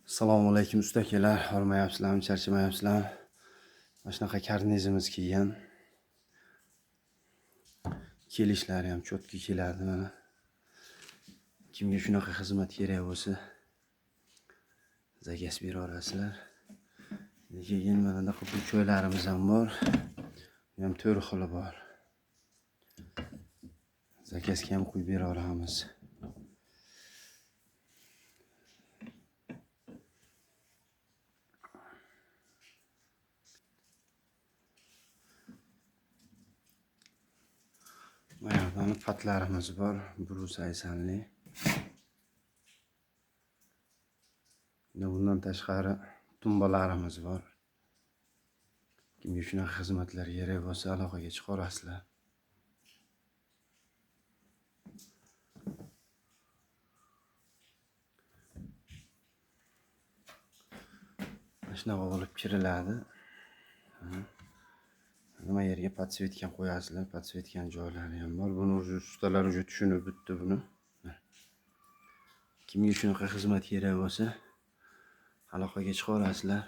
Assalomu alaykum ustakalar, hormayapsizlarmi, charchamayapsizlarmi? Mana shunaqa karnizimiz kelgan. Kelishlari ham cho'tki keladi mana. Kimga shunaqa xizmat kerak bo'lsa, zakaz bera olasizlar. Keyin mana bunaqa choylarimiz ham bor. Bu ham 4 xili bor. Zakazga ham qo'yib bera olamiz. Mana patlarimiz bor, brus aysanli. Bundan tashqari tumbalarimiz bor. Kimga shunaqa xizmatlar kerak bo'lsa, aloqaga chiqa olasizlar. Shunaqa olib kiriladi. Nima yerga podsvetkan qo'yasizlar, podsvetkan joylari ham bor. Buni ustalar уже tushunib bitdi buni. Kimga shunaqa xizmat kerak bo'lsa, aloqaga chiqa olasizlar.